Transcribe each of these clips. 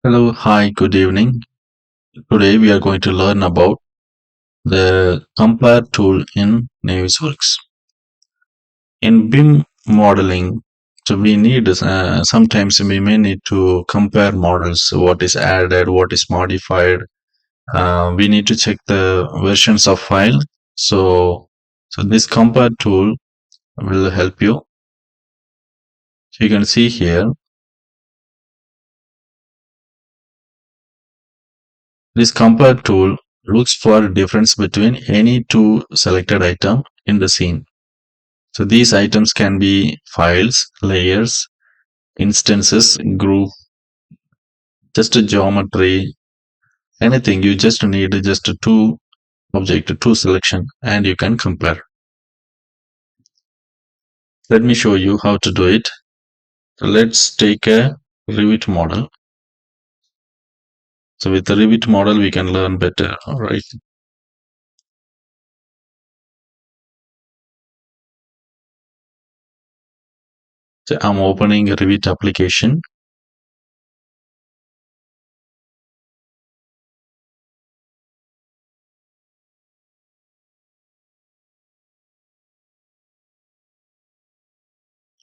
Hello, hi, good evening. Today we are going to learn about the compare tool in Navisworks. In BIM modeling, so we need sometimes we may need to compare models, what is added, what is modified. We need to check the versions of file. So this compare tool will help you. So you can see here, this compare tool looks for difference between any two selected item in the scene. So these items can be files, layers, instances, group, just a geometry, anything. You just need just a two object, two selection, and you can compare. Let me show you how to do it. Let's take a Revit model. So with the Revit model, we can learn better. All right. So I'm opening a Revit application.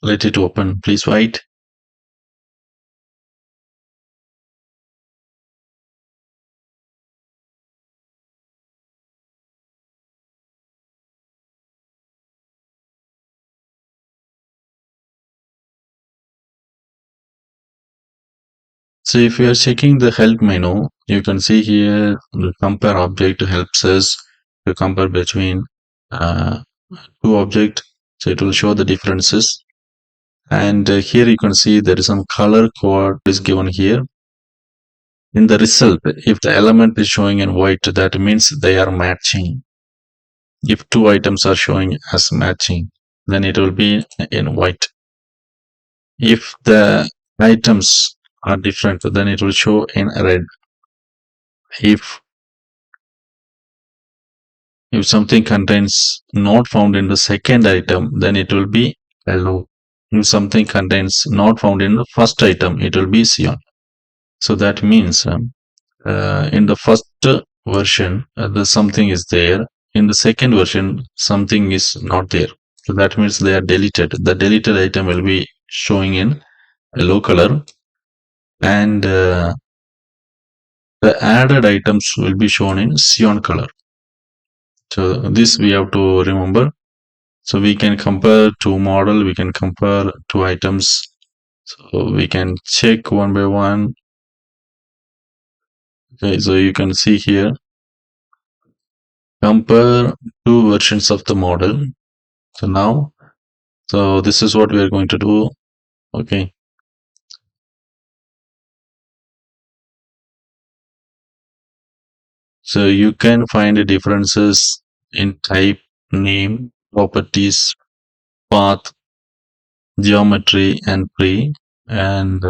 Let it open. Please wait. So if you are checking the help menu, you can see here the compare object helps us to compare between uh, two object. So it will show the differences. And here you can see there is some color code is given here. In the result, if the element is showing in white, that means they are matching. If two items are showing as matching, then it will be in white. If the items are different, then it will show in red. If something contains not found in the second item, then it will be yellow. If something contains not found in the first item, it will be cyan. So that means in the first version, the something is there. In the second version, something is not there. So that means they are deleted. The deleted item will be showing in yellow color, and the added items will be shown in cyan color. So this we have to remember. So we can compare two model, we can compare two items. So we can check one by one. Okay, so you can see here, compare two versions of the model. So this is what we are going to do. Okay. So you can find the differences in type, name, properties, path, geometry, and pre. And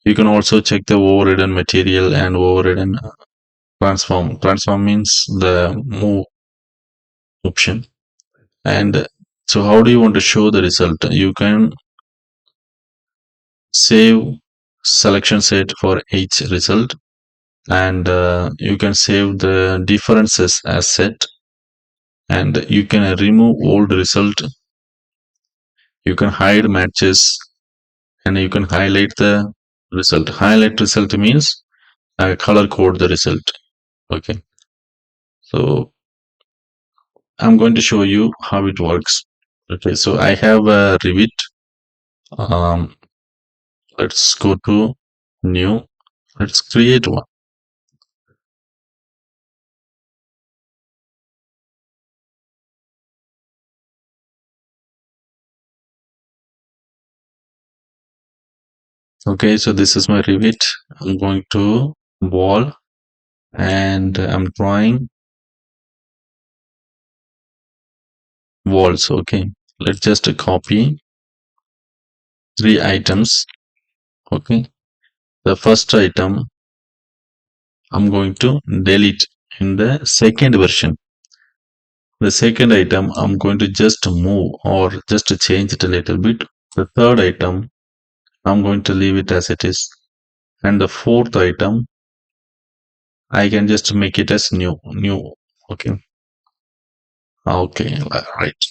you can also check the overridden material and overridden transform. Transform means the move option. And so how do you want to show the result? You can save selection set for each result, and you can save the differences as set, and you can remove old result, you can hide matches, and you can highlight the result. Highlight result means color code the result. Okay, so I'm going to show you how it works. Okay, so I have a Revit. um, let's go to new, let's create one. Okay, so this is my Revit. I'm going to wall, and I'm drawing walls. Okay, let's just copy three items. Okay, the first item I'm going to delete in the second version. The second item I'm going to just move or just change it a little bit. The third item I'm going to leave it as it is. And the fourth item, I can just make it as new. Okay. Okay. Right.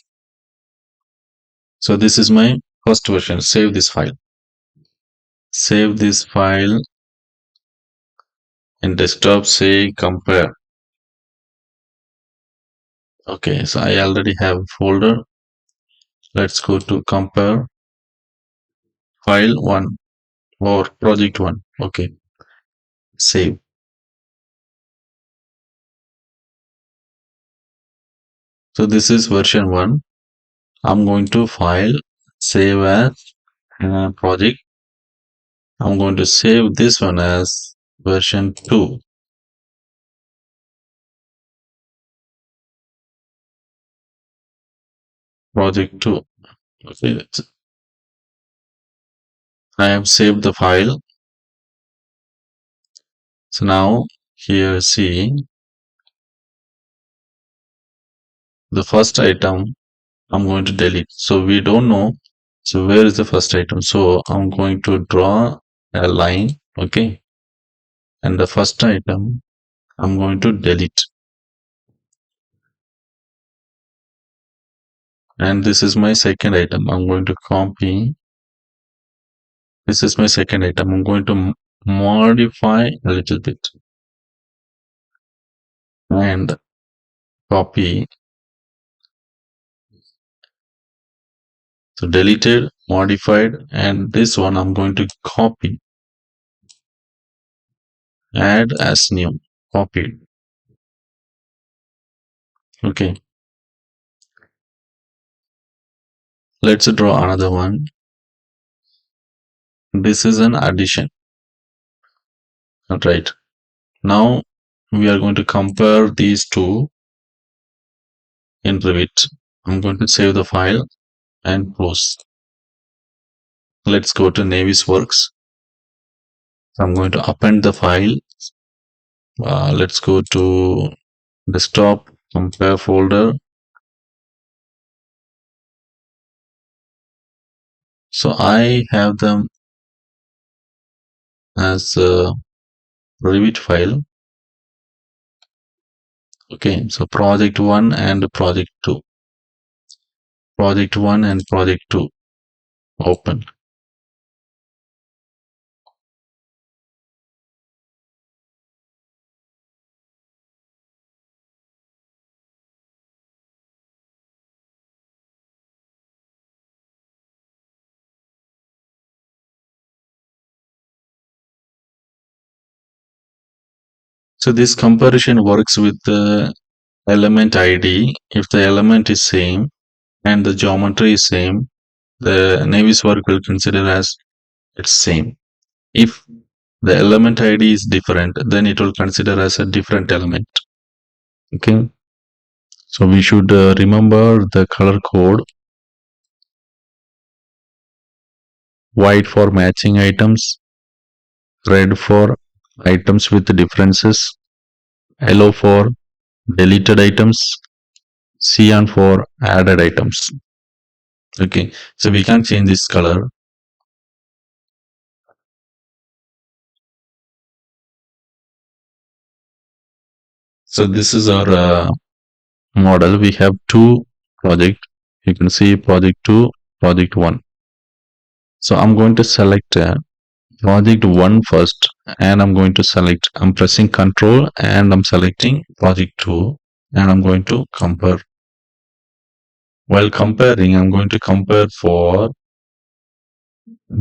So this is my first version. Save this file. Save this file in desktop, say compare. Okay. So I already have a folder. Let's go to compare file one or project one. Okay. Save. So this is version one. I'm going to file, save as project. I'm going to save this one as version 2. Project 2. Okay. I have saved the file. So now here see the first item I'm going to delete. So we don't know. So where is the first item? So I'm going to draw a line. Okay. And the first item I'm going to delete. And this is my second item. I'm going to copy. This is my second item. I'm going to modify a little bit and copy. So deleted, modified, and this one I'm going to copy. Add as new. Copied. Okay. Let's draw another one. This is an addition. Right. Now we are going to compare these two in Revit. I'm going to save the file and close. Let's go to Navisworks. I'm going to append the file. Let's go to desktop, compare folder. So I have them as a Revit file. Okay, so project 1 and project 2. Project 1 and project 2. Open. So this comparison works with the element ID. If the element is same and the geometry is same, the Navisworks will consider as it's same. If the element ID is different, then it will consider as a different element. Okay. So we should remember the color code. White for matching items, red for items with differences, yellow for deleted items, cyan for added items. Okay, so we can change this color. So this is our model. We have two projects. You can see project 2, project 1. So I'm going to select project 1 first, and I'm pressing Control and I'm selecting project 2, and I'm going to compare. While comparing, I'm going to compare for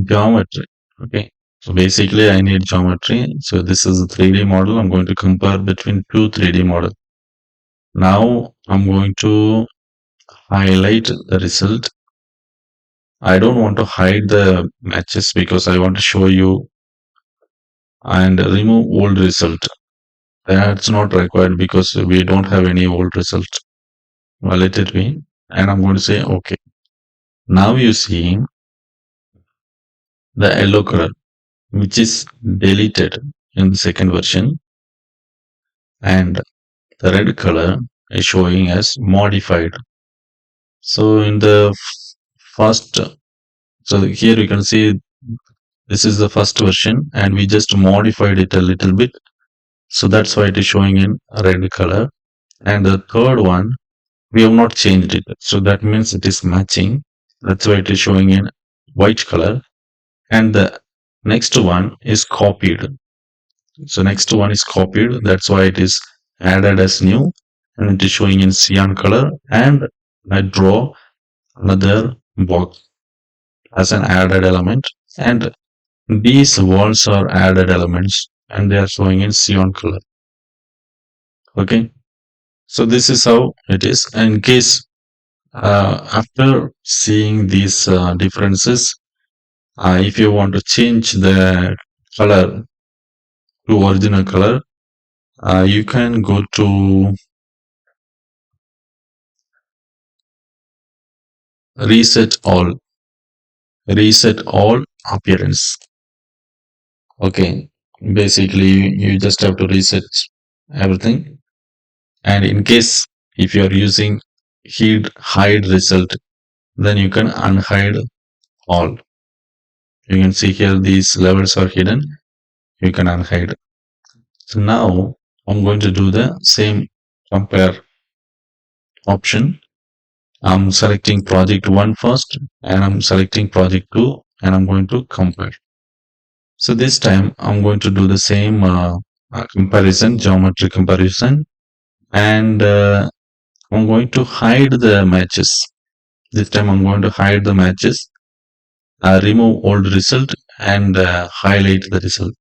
geometry. Okay, so basically I need geometry. So this is a 3D model. I'm going to compare between two 3D models. Now I'm going to highlight the result. I don't want to hide the matches because I want to show you, and remove old result. That's not required because we don't have any old result. Well, let it be. And I'm going to say okay. Now you see the yellow color, which is deleted in the second version, and the red color is showing as modified. So in the first, so here you can see This is the first version and we just modified it a little bit. So that's why it is showing in red color. And the third one, we have not changed it. So that means it is matching. That's why it is showing in white color. And the next one is copied. So next one is copied. That's why it is added as new and it is showing in cyan color. And I draw another box as an added element. And these walls are added elements and they are showing in cyan color. Okay. So this is how it is. In case after seeing these differences, if you want to change the color to original color, you can go to reset all, reset all appearance. Okay, basically you just have to reset everything. And in case if you are using hide result, then you can unhide all. You can see here these levels are hidden. You can unhide. So now I'm going to do the same compare option. I'm selecting project 1 first and I'm selecting project 2 and I'm going to compare. So this time I'm going to do the same comparison, geometry comparison, and I'm going to hide the matches. This time I'm going to hide the matches, remove old result and highlight the result.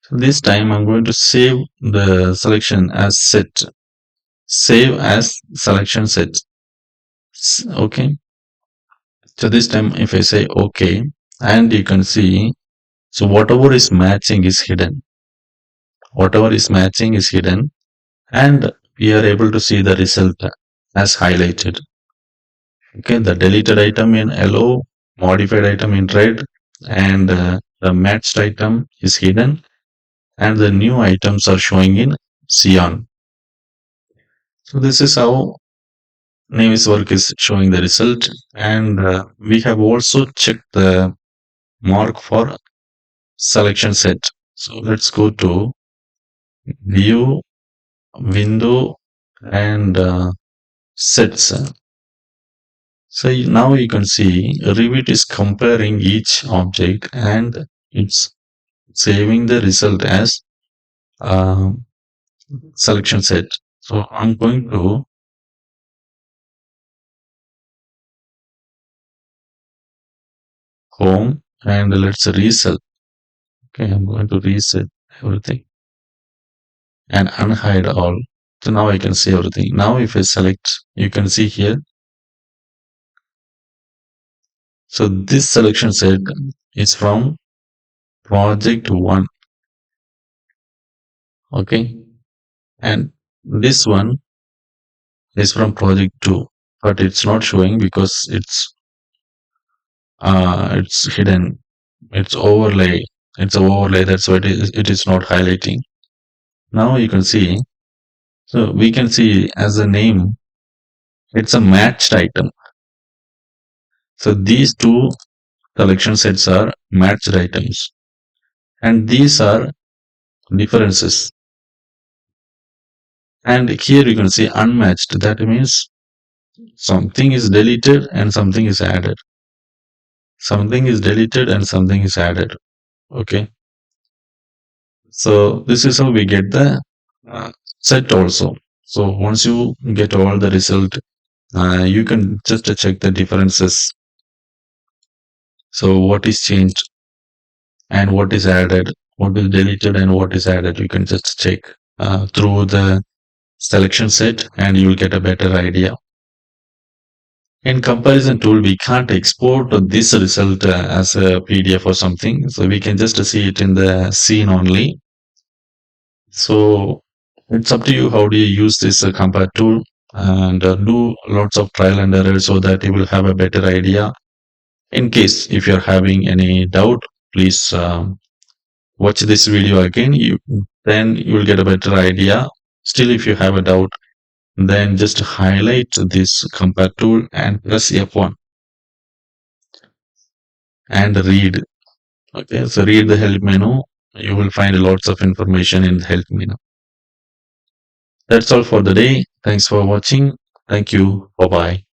So this time I'm going to save the selection as set. Save as selection set. Okay. So this time if I say okay, and you can see, so whatever is matching is hidden. Whatever is matching is hidden and we are able to see the result as highlighted. Okay, the deleted item in yellow, modified item in red, and the matched item is hidden and the new items are showing in cyan. So this is how Navisworks is showing the result, and we have also checked the mark for selection set. So let's go to view, window, and sets. So now you can see Revit is comparing each object and it's saving the result as selection set. So I'm going to home and let's reset. Okay, I'm going to reset everything and unhide all. So now I can see everything. Now if I select, you can see here. So this selection set is from project 1. Okay. And this one is from project 2, but it's not showing because it's hidden. It's overlay. It's an overlay. That's why it is not highlighting. Now you can see. So we can see as a name, it's a matched item. So these two collection sets are matched items. And these are differences. And here you can see unmatched. That means something is deleted and something is added. Something is deleted and something is added. Okay. So this is how we get the set also. So once you get all the result, you can just check the differences. So what is changed and what is added, what is deleted and what is added. You can just check through the selection set and you will get a better idea. In comparison tool, we can't export this result as a PDF or something. So we can just see it in the scene only. So it's up to you how do you use this compare tool and do lots of trial and error so that you will have a better idea. In case if you're having any doubt, please watch this video again. Then you will get a better idea. Still, if you have a doubt, then just highlight this compare tool and press F1 and read. Okay, so read the help menu. You will find lots of information in the help menu. That's all for the day. Thanks for watching. Thank you. Bye bye.